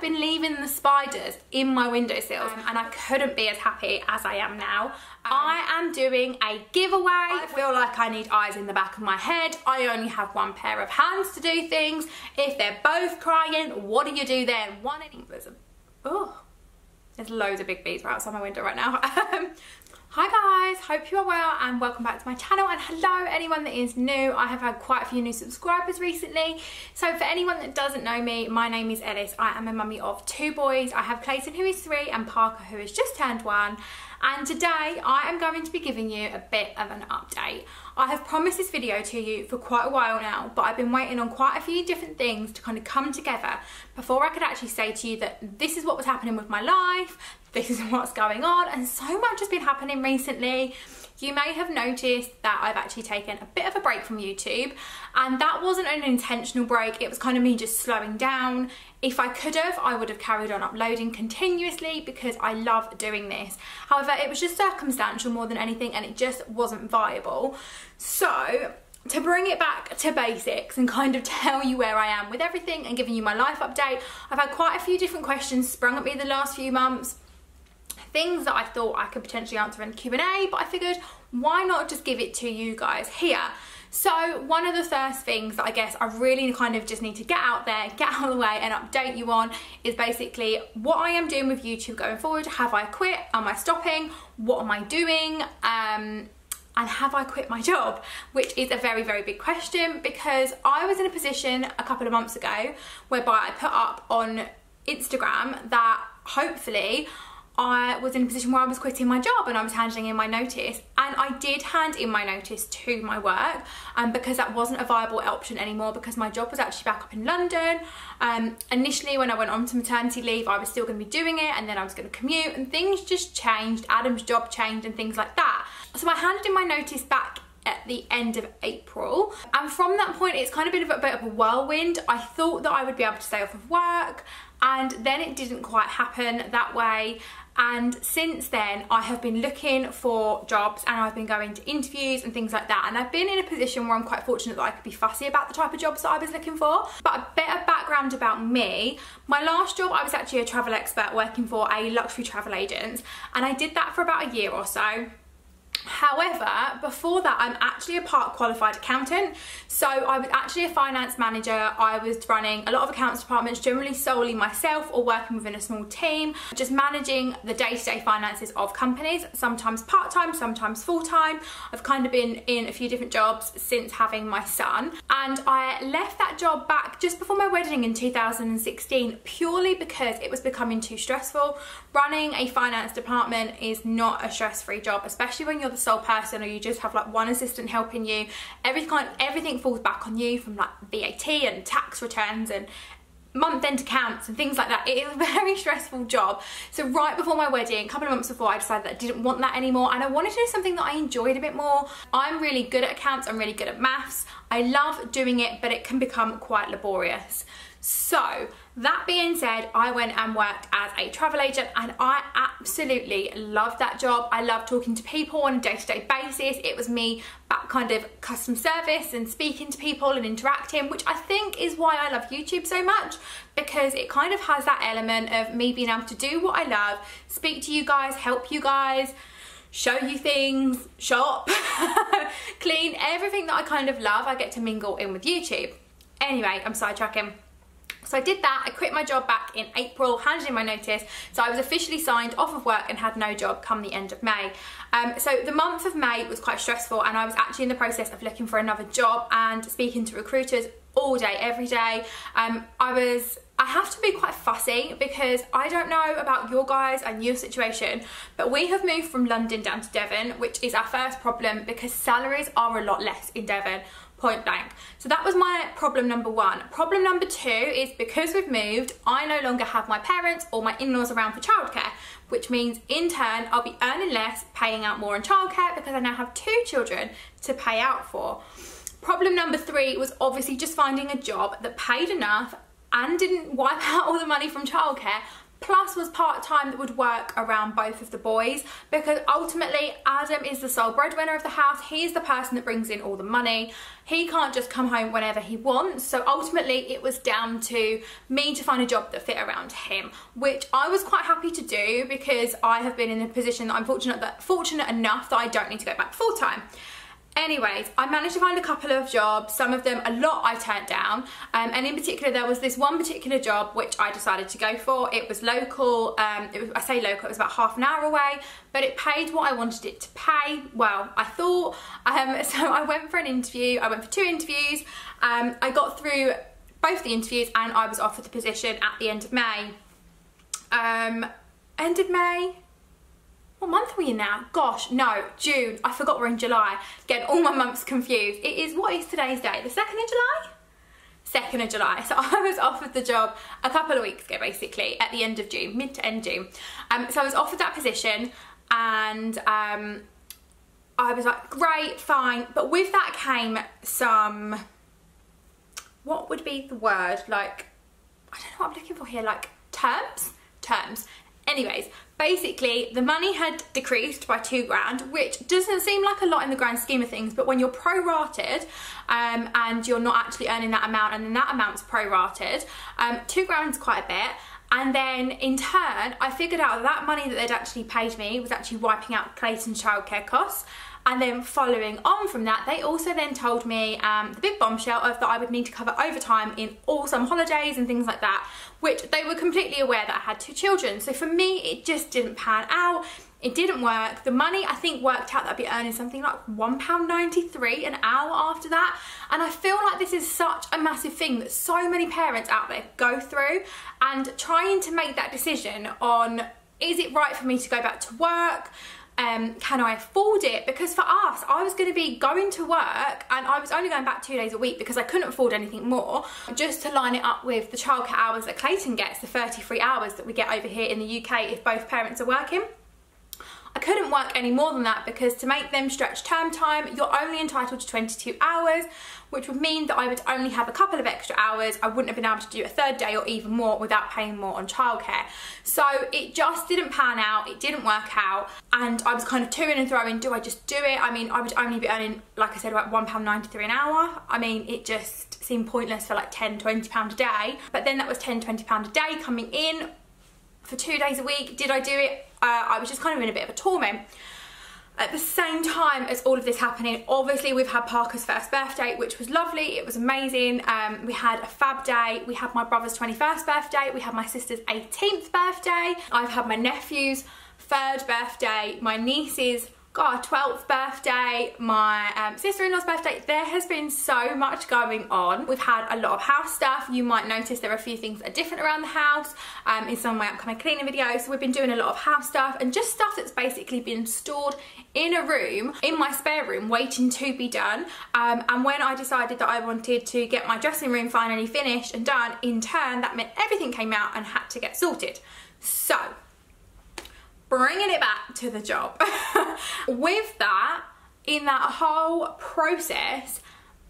been leaving the spiders in my windowsills and I couldn't be as happy as I am now. I am doing a giveaway. I feel like I need eyes in the back of my head. I only have one pair of hands to do things. If they're both crying, what do you do then? There's loads of big bees right outside my window right now. Hi guys, hope you are well and welcome back to my channel, and hello anyone that is new. I have had quite a few new subscribers recently. So for anyone that doesn't know me, my name is Ellis. I am a mummy of 2 boys. I have Klayton, who is 3, and Parker, who has just turned 1. And today I am going to be giving you a bit of an update. I have promised this video to you for quite a while now, but I've been waiting on quite a few different things to kind of come together before I could actually say to you that this is what was happening with my life, this is what's going on, and so much has been happening recently. You may have noticed that I've actually taken a bit of a break from YouTube, and that wasn't an intentional break. It was kind of me just slowing down. If I could have, I would have carried on uploading continuously because I love doing this. However, it was just circumstantial more than anything, and it just wasn't viable. So to bring it back to basics and kind of tell you where I am with everything and giving you my life update, I've had quite a few different questions sprung at me the last few months. Things that I thought I could potentially answer in Q&A, but I figured why not just give it to you guys here. So one of the first things that I guess I really kind of just need to get out there, get out of the way and update you on is basically what I am doing with YouTube going forward. Have I quit? Am I stopping? What am I doing? And have I quit my job? Which is a very, very big question, because I was in a position a couple of months ago whereby I put up on Instagram that hopefully I was in a position where I was quitting my job and I was handing in my notice, and I did hand in my notice to my work because that wasn't a viable option anymore, because my job was actually back up in London. Initially when I went on to maternity leave, I was still going to be doing it, and then I was going to commute, and things just changed. Adam's job changed and things like that. So I handed in my notice back at the end of April, and from that point it's kind of been a bit of a whirlwind. I thought that I would be able to stay off of work, and then it didn't quite happen that way. And since then I have been looking for jobs and I've been going to interviews and things like that, and I've been in a position where I'm quite fortunate that I could be fussy about the type of jobs that I was looking for. But a bit of background about me: my last job, I was actually a travel expert working for a luxury travel agent, and I did that for about a year or so. However, before that, I'm actually a part qualified accountant. So I was actually a finance manager. I was running a lot of accounts departments, generally solely myself or working within a small team, just managing the day-to-day finances of companies, sometimes part-time, sometimes full-time. I've kind of been in a few different jobs since having my son, and I left that job back just before my wedding in 2016 purely because it was becoming too stressful. Running a finance department is not a stress-free job, especially when you're the sole person or you just have like one assistant helping you. Everything falls back on you, from like VAT and tax returns and month-end accounts and things like that. It is a very stressful job. So right before my wedding, a couple of months before, I decided that I didn't want that anymore, and I wanted to do something that I enjoyed a bit more. I'm really good at accounts, I'm really good at maths. I love doing it, but it can become quite laborious. So that being said, I went and worked as a travel agent, and I absolutely loved that job. I love talking to people on a day-to-day basis. It was me back kind of customer service and speaking to people and interacting, which I think is why I love YouTube so much, because it kind of has that element of me being able to do what I love, speak to you guys, help you guys, show you things, shop, clean, everything that I kind of love, I get to mingle in with YouTube. Anyway, I'm sidetracking. So I did that. I quit my job back in April, handed in my notice, so I was officially signed off of work and had no job come the end of May. So the month of May was quite stressful, and I was actually in the process of looking for another job and speaking to recruiters all day, every day. I have to be quite fussy because I don't know about your guys and your situation, but we have moved from London down to Devon, which is our first problem because salaries are a lot less in Devon. Point blank. So that was my problem number 1. Problem number 2 is because we've moved, I no longer have my parents or my in-laws around for childcare, which means in turn I'll be earning less, paying out more on childcare because I now have 2 children to pay out for. Problem number 3 was obviously just finding a job that paid enough and didn't wipe out all the money from childcare, plus was part-time that would work around both of the boys, because ultimately Adam is the sole breadwinner of the house. He is the person that brings in all the money. He can't just come home whenever he wants, so ultimately it was down to me to find a job that fit around him, which I was quite happy to do because I have been in a position that I'm fortunate enough that I don't need to go back full-time. Anyways, I managed to find a couple of jobs, some of them, a lot I turned down, and in particular there was this one particular job which I decided to go for. It was local, I say local, it was about half an hour away, but it paid what I wanted it to pay, well, I thought. So I went for an interview, I went for 2 interviews, I got through both the interviews and I was offered the position at the end of May. End of May? What month are we in now? Gosh, no, June. I forgot we're in July. Getting all my months confused. It is, what is today's date? The 2nd of July? 2nd of July. So I was offered the job a couple of weeks ago, basically, at the end of June, mid to end June. So I was offered that position, and I was like, great, fine. But with that came some, what would be the word? Like, I don't know what I'm looking for here, like terms? Terms. Anyways, basically the money had decreased by £2,000, which doesn't seem like a lot in the grand scheme of things, but when you're prorated and you're not actually earning that amount and then that amount's prorated, £2,000 is quite a bit. And then in turn, I figured out that money that they'd actually paid me was actually wiping out Klayton's childcare costs. And then following on from that, they also then told me the big bombshell of that I would need to cover overtime in all some holidays and things like that, which they were completely aware that I had 2 children. So for me, it just didn't pan out. It didn't work. The money, I think, worked out that I'd be earning something like £1.93 an hour after that. And I feel like this is such a massive thing that so many parents out there go through, and trying to make that decision on, is it right for me to go back to work? Can I afford it? Because for us, I was going to be going to work and I was only going back 2 days a week because I couldn't afford anything more, just to line it up with the childcare hours that Klayton gets, the 33 hours that we get over here in the UK if both parents are working. I couldn't work any more than that, because to make them stretch term time, you're only entitled to 22 hours, which would mean that I would only have a couple of extra hours. I wouldn't have been able to do a 3rd day or even more without paying more on childcare. So it just didn't pan out, it didn't work out, and I was kind of to-ing and throwing, do I just do it? I mean, I would only be earning, like I said, about £1.93 an hour. I mean, it just seemed pointless for like £10, £20 a day. But then that was £10, £20 a day coming in for 2 days a week. Did I do it? I was just kind of in a bit of a torment. At the same time as all of this happening, obviously we've had Parker's 1st birthday, which was lovely, it was amazing. We had a fab day, we had my brother's 21st birthday, we had my sister's 18th birthday, I've had my nephew's 3rd birthday, my niece's 12th birthday, my sister-in-law's birthday. There has been so much going on. We've had a lot of house stuff. You might notice there are a few things that are different around the house in some of my upcoming cleaning videos. So we've been doing a lot of house stuff and just stuff that's basically been stored in a room, in my spare room, waiting to be done. And when I decided that I wanted to get my dressing room finally finished and done, in turn, that meant everything came out and had to get sorted. So, bringing it back to the job. With that, in that whole process,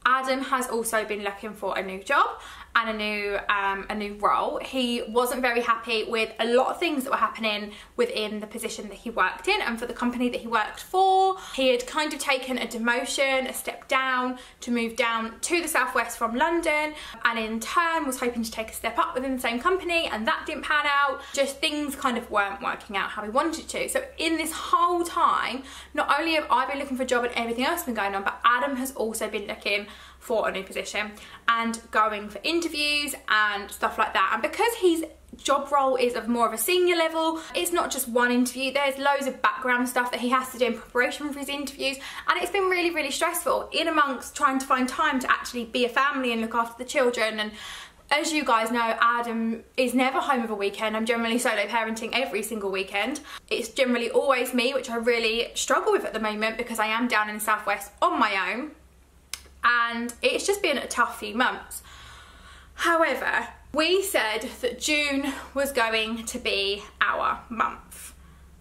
Adam has also been looking for a new job and a new role. He wasn't very happy with a lot of things that were happening within the position that he worked in and for the company that he worked for. He had kind of taken a demotion, a step down, to move down to the southwest from London, and in turn was hoping to take a step up within the same company, and that didn't pan out. Just things kind of weren't working out how he wanted to. So in this whole time, not only have I been looking for a job and everything else has been going on, but Adam has also been looking for a new position and going for interviews and stuff like that. And because his job role is of more of a senior level, it's not just one interview, there's loads of background stuff that he has to do in preparation for his interviews, and it's been really, really stressful in amongst trying to find time to actually be a family and look after the children. And as you guys know, Adam is never home of a weekend. I'm generally solo parenting every single weekend. It's generally always me, which I really struggle with at the moment because I am down in the southwest on my own. And it's just been a tough few months. However, we said that June was going to be our month.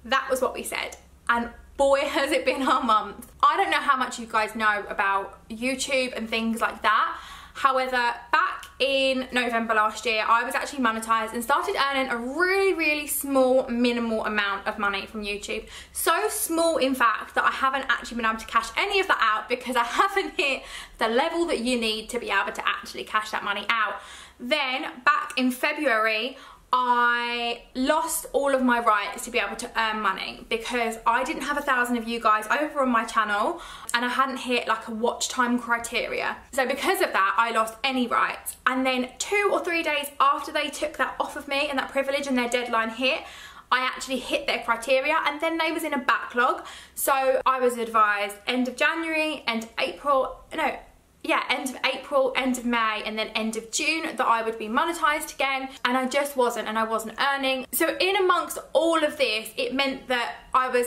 That was what we said. And boy, has it been our month. I don't know how much you guys know about YouTube and things like that. However, back in November last year, I was actually monetized and started earning a really small, minimal amount of money from YouTube. So small, in fact, that I haven't actually been able to cash any of that out because I haven't hit the level that you need to be able to actually cash that money out. Then back in February, I lost all of my rights to be able to earn money because I didn't have 1,000 of you guys over on my channel and I hadn't hit like a watch time criteria. So because of that, I lost any rights. And then 2 or 3 days after they took that off of me and that privilege and their deadline hit, I actually hit their criteria, and then they was in a backlog. So I was advised end of January, end of April, end of April, end of May, and then end of June that I would be monetized again, and I just wasn't, and I wasn't earning. So in amongst all of this, it meant that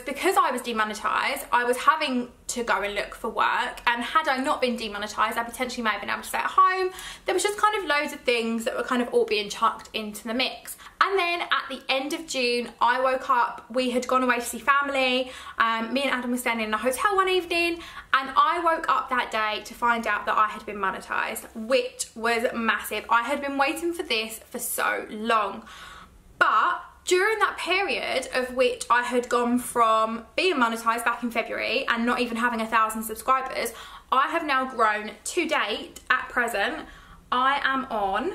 because I was demonetized, I was having to go and look for work, and had I not been demonetized, I potentially may have been able to stay at home. There was just kind of loads of things that were kind of all being chucked into the mix. And then at the end of June, I woke up, we had gone away to see family, me and Adam were staying in a hotel one evening, and I woke up that day to find out that I had been monetized, which was massive. I had been waiting for this for so long. But during that period of which I had gone from being monetized back in February and not even having 1,000 subscribers, I have now grown to date, at present, I am on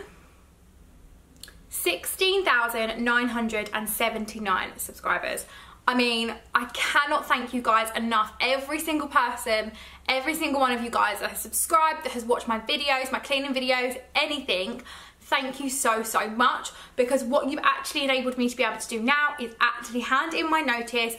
16,979 subscribers. I mean, I cannot thank you guys enough. Every single person, every single one of you guys that has subscribed, that has watched my videos, my cleaning videos, anything, thank you so much, because what you've actually enabled me to be able to do now is actually hand in my notice,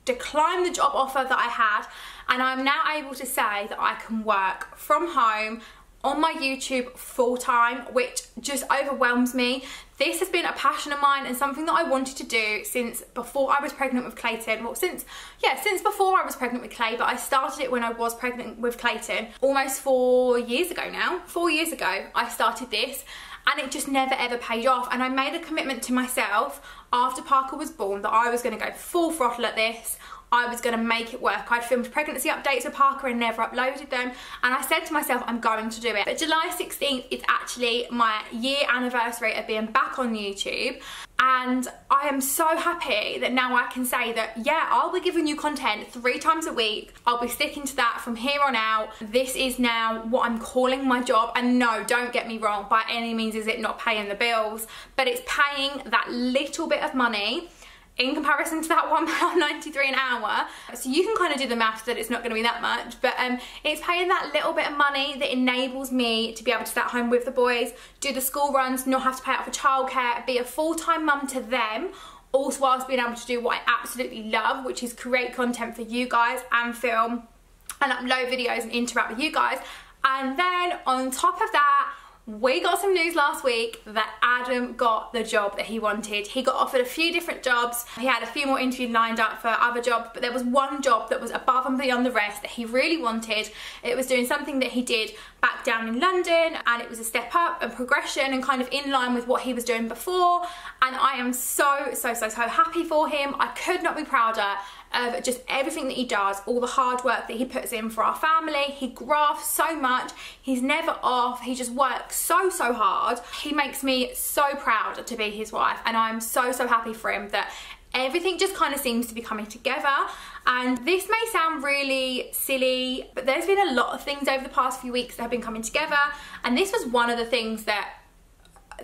decline the job offer that I had, and I'm now able to say that I can work from home on my YouTube full-time, which just overwhelms me. This has been a passion of mine and something that I wanted to do since before I was pregnant with Klayton. Well, since before I was pregnant with Clay, but I started it when I was pregnant with Klayton almost 4 years ago now. 4 years ago I started this, and it just never ever paid off. And I made a commitment to myself after Parker was born that I was going to go full throttle at this. I was going to make it work. I'd filmed pregnancy updates with Parker and never uploaded them, and I said to myself, I'm going to do it. But July 16th is actually my year anniversary of being back on YouTube, and I am so happy that now I can say that, yeah, I'll be giving you content 3 times a week. I'll be sticking to that from here on out. This is now what I'm calling my job, and no, don't get me wrong, by any means is it not paying the bills, but it's paying that little bit of money in comparison to that £1.93 an hour. So you can kind of do the maths that it's not going to be that much, but it's paying that little bit of money that enables me to be able to stay at home with the boys, do the school runs, not have to pay out for childcare, be a full-time mum to them, also whilst being able to do what I absolutely love, which is create content for you guys and film and upload videos and interact with you guys. And then on top of that, we got some news last week that Adam got the job that he wanted. He got offered a few different jobs. He had a few more interviews lined up for other jobs, but there was one job that was above and beyond the rest that he really wanted. It was doing something that he did back down in London, and it was a step up and progression and kind of in line with what he was doing before. And I am so happy for him. I could not be prouder of just everything that he does, all the hard work that he puts in for our family. He grafts so much, he's never off, he just works so hard. He makes me so proud to be his wife, and I'm so happy for him that everything just kind of seems to be coming together. And this may sound really silly, but there's been a lot of things over the past few weeks that have been coming together, and this was one of the things that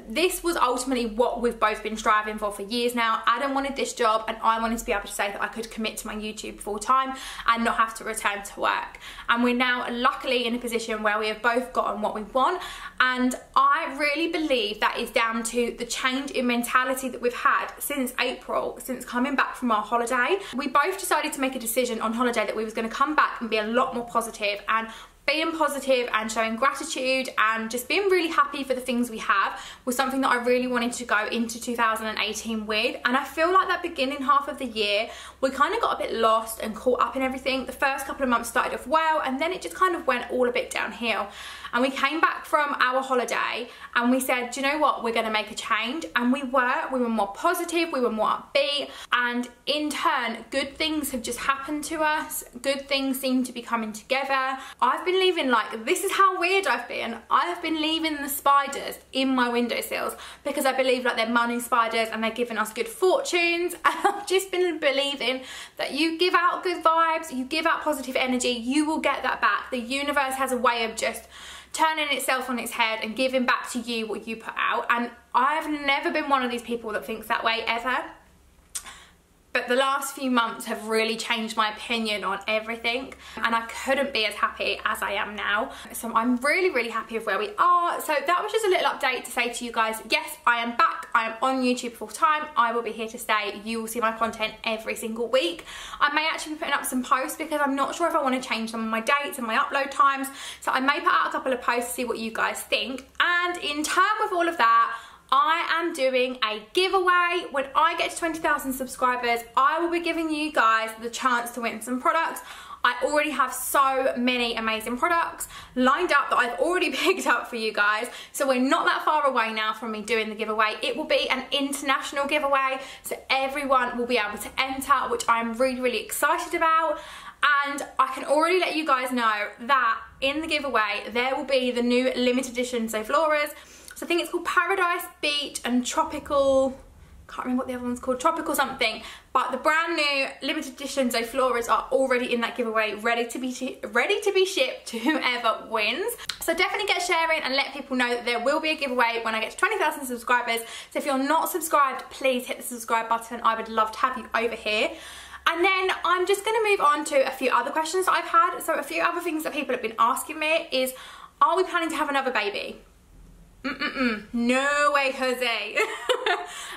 this was ultimately what we've both been striving for years now. Adam wanted this job, and I wanted to be able to say that I could commit to my YouTube full time and not have to return to work. And we're now luckily in a position where we have both gotten what we want, and I really believe that is down to the change in mentality that we've had since April, since coming back from our holiday. We both decided to make a decision on holiday that we was going to come back and be a lot more positive, and being positive and showing gratitude and just being really happy for the things we have was something that I really wanted to go into 2018 with. And I feel like that beginning half of the year, we kind of got a bit lost and caught up in everything. The first couple of months started off well, and then it just kind of went all a bit downhill. And we came back from our holiday and we said, do you know what, we're going to make a change. And we were more positive, we were more upbeat, and in turn good things have just happened to us. Good things seem to be coming together. I've been been leaving, like, this is how weird I've been. I have been leaving the spiders in my windowsills because I believe like they're money spiders and they're giving us good fortunes. And I've just been believing that you give out good vibes, you give out positive energy, you will get that back. The universe has a way of just turning itself on its head and giving back to you what you put out. And I've never been one of these people that thinks that way ever. But the last few months have really changed my opinion on everything, and I couldn't be as happy as I am now. So I'm really, really happy with where we are. So that was just a little update to say to you guys, yes, I am back. I am on YouTube full time. I will be here to stay. You will see my content every single week. I may actually be putting up some posts because I'm not sure if I want to change some of my dates and my upload times. So I may put out a couple of posts to see what you guys think. And in turn with all of that, I am doing a giveaway. When I get to 20,000 subscribers, I will be giving you guys the chance to win some products. I already have so many amazing products lined up that I've already picked up for you guys. So we're not that far away now from me doing the giveaway. It will be an international giveaway, so everyone will be able to enter, which I'm really, really excited about. And I can already let you guys know that in the giveaway, there will be the new limited edition Zofloras. So I think it's called Paradise, Beach and Tropical, can't remember what the other one's called, Tropical something. But the brand new limited edition Zofloras are already in that giveaway, ready to be shipped to whoever wins. So definitely get sharing and let people know that there will be a giveaway when I get to 20,000 subscribers. So if you're not subscribed, please hit the subscribe button. I would love to have you over here. And then I'm just going to move on to a few other questions that I've had. So a few other things that people have been asking me is, are we planning to have another baby? No way, Jose.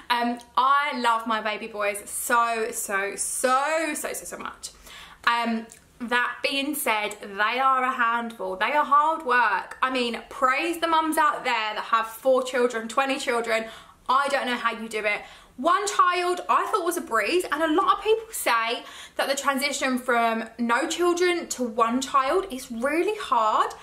I love my baby boys so much. That being said, they are a handful. They are hard work. I mean, praise the mums out there that have 4 children, 20 children. I don't know how you do it. 1 child I thought was a breeze, and a lot of people say that the transition from no children to 1 child is really hard.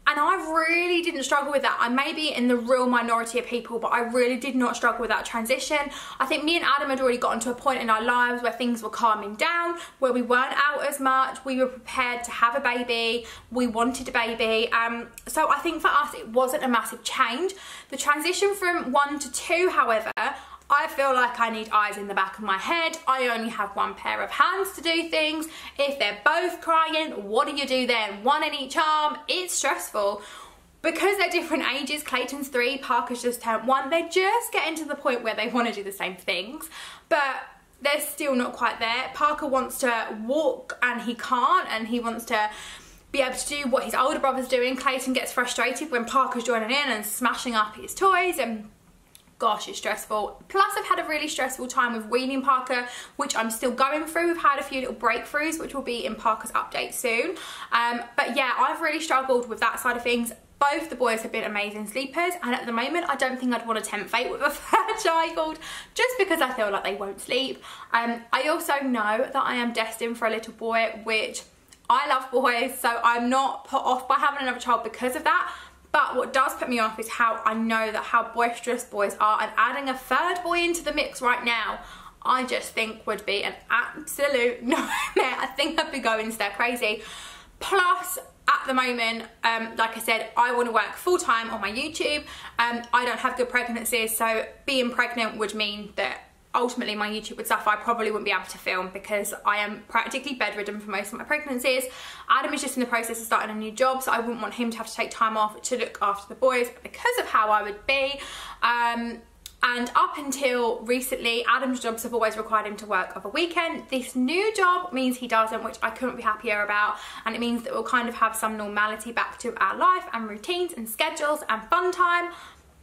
And I really didn't struggle with that. I may be in the real minority of people, but I really did not struggle with that transition. I think me and Adam had already gotten to a point in our lives where things were calming down, where we weren't out as much, we were prepared to have a baby, we wanted a baby. So I think for us, it wasn't a massive change. The transition from 1 to 2, however, I feel like I need eyes in the back of my head. I only have 1 pair of hands to do things. If they're both crying, what do you do then? 1 in each arm. It's stressful. Because they're different ages, Klayton's 3, Parker's just turned 1, they're just getting to the point where they want to do the same things. But they're still not quite there. Parker wants to walk and he can't, and he wants to be able to do what his older brother's doing. Klayton gets frustrated when Parker's joining in and smashing up his toys, and gosh, it's stressful. Plus, I've had a really stressful time with weaning Parker, which I'm still going through. We've had a few little breakthroughs, which will be in Parker's update soon. But yeah, I've really struggled with that side of things. Both the boys have been amazing sleepers, and at the moment, I don't think I'd want to tempt fate with a 3rd child, just because I feel like they won't sleep. I also know that I am destined for a little boy, which I love boys, so I'm not put off by having another child because of that. But what does put me off is how I know that how boisterous boys are, and adding a 3rd boy into the mix right now, I just think would be an absolute nightmare. I think I'd be going stir crazy. Plus, at the moment, like I said, I want to work full time on my YouTube. I don't have good pregnancies, so being pregnant would mean that ultimately my YouTube would suffer. I probably wouldn't be able to film because I am practically bedridden for most of my pregnancies. Adam is just in the process of starting a new job, so I wouldn't want him to have to take time off to look after the boys because of how I would be. And up until recently, Adam's jobs have always required him to work of a weekend. This new job means he doesn't, which I couldn't be happier about. And it means that we'll kind of have some normality back to our life and routines and schedules and fun time.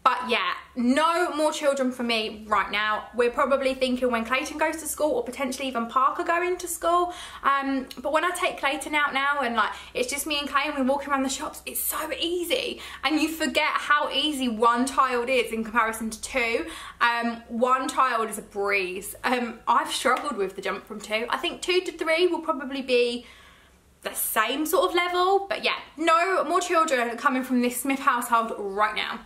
But yeah, no more children for me right now. We're probably thinking when Klayton goes to school, or potentially even Parker going to school. But when I take Klayton out now and like it's just me and Clay and we walk around the shops, it's so easy. And you forget how easy 1 child is in comparison to 2. 1 child is a breeze. I've struggled with the jump from 2. I think 2 to 3 will probably be the same sort of level. But yeah, no more children coming from this Smith household right now.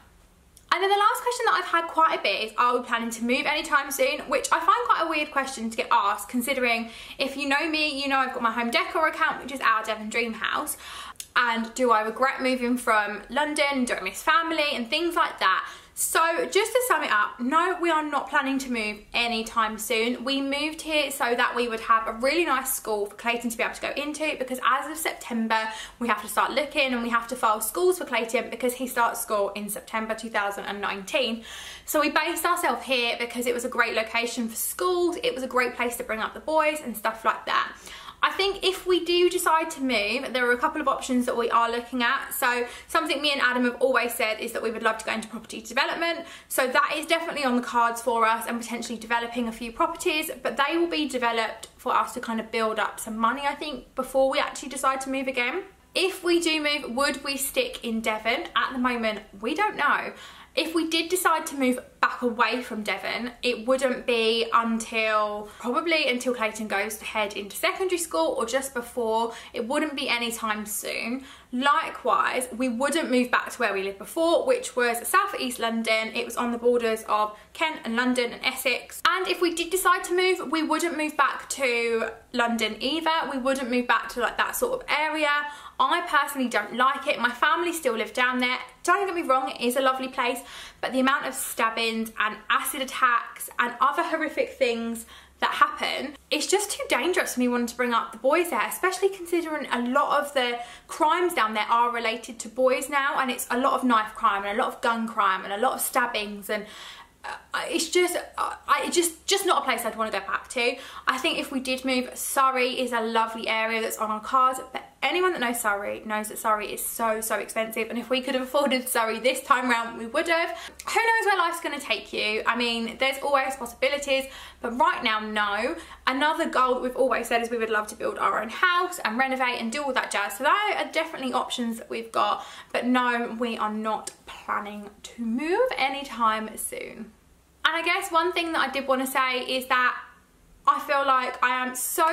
And then the last question that I've had quite a bit is, are we planning to move anytime soon? Which I find quite a weird question to get asked, considering if you know me, you know I've got my home decor account, which is our Devon Dream House. and do I regret moving from London, do I miss family and things like that. So just to sum it up, no, we are not planning to move anytime soon. We moved here so that we would have a really nice school for Klayton to be able to go into, because as of September we have to start looking and we have to file schools for Klayton because he starts school in September 2019. So we based ourselves here because it was a great location for schools, it was a great place to bring up the boys and stuff like that. I think if we do decide to move, there are a couple of options that we are looking at. So something me and Adam have always said is that we would love to go into property development. So that is definitely on the cards for us, and potentially developing a few properties, but they will be developed for us to kind of build up some money, I think, before we actually decide to move again. If we do move, would we stick in Devon? At the moment, we don't know. If we did decide to move back away from Devon, it wouldn't be probably until Klayton goes to head into secondary school or just before. It wouldn't be anytime soon. Likewise, we wouldn't move back to where we lived before, which was South East London. It was on the borders of Kent and London and Essex. And if we did decide to move, we wouldn't move back to London either. We wouldn't move back to like that sort of area. I personally don't like it. My family still live down there. Don't get me wrong, it is a lovely place, but the amount of stabbings and acid attacks and other horrific things that happen, it's just too dangerous for me wanting to bring up the boys there, especially considering a lot of the crimes down there are related to boys now, and it's a lot of knife crime and a lot of gun crime and a lot of stabbings, and it's just not a place I'd want to go back to. I think if we did move, Surrey is a lovely area that's on our cards, but anyone that knows Surrey knows that Surrey is so expensive, and if we could have afforded Surrey this time round, we would have. Who knows where life's going to take you? I mean, there's always possibilities, but right now, no. Another goal that we've always said is we would love to build our own house and renovate and do all that jazz, so that are definitely options that we've got, but no, we are not planning to move anytime soon. And I guess one thing that I did want to say is that I feel like I am so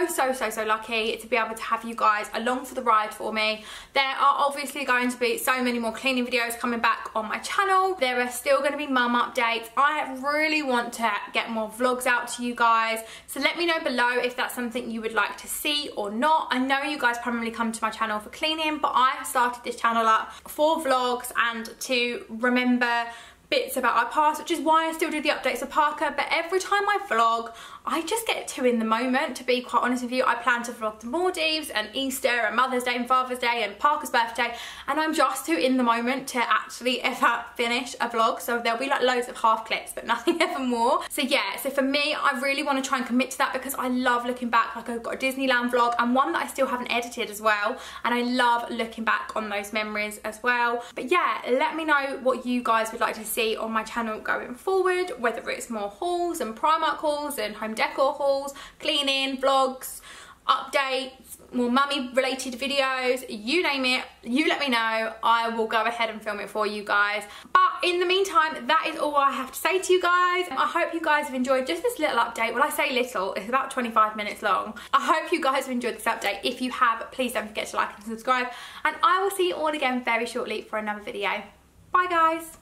lucky to be able to have you guys along for the ride for me. There are obviously going to be so many more cleaning videos coming back on my channel. There are still going to be mum updates. I really want to get more vlogs out to you guys. So let me know below if that's something you would like to see or not. I know you guys primarily come to my channel for cleaning, but I started this channel up for vlogs and to remember bits about our past, which is why I still do the updates of Parker. But every time I vlog, I just get too in the moment, to be quite honest with you. I plan to vlog the Maldives and Easter and Mother's Day and Father's Day and Parker's birthday, and I'm just too in the moment to actually ever finish a vlog. So there'll be like loads of half clips, but nothing ever more. So yeah, so for me, I really want to try and commit to that because I love looking back. Like, I've got a Disneyland vlog and one that I still haven't edited as well, and I love looking back on those memories as well. But yeah, let me know what you guys would like to see on my channel going forward, whether it's more hauls and Primark hauls and home decor hauls, cleaning, vlogs, updates, more mummy related videos, you name it, you let me know. I will go ahead and film it for you guys. But in the meantime, that is all I have to say to you guys. I hope you guys have enjoyed just this little update. Well, I say little, it's about 25 minutes long. I hope you guys have enjoyed this update. If you have, please don't forget to like and subscribe, and I will see you all again very shortly for another video. Bye guys.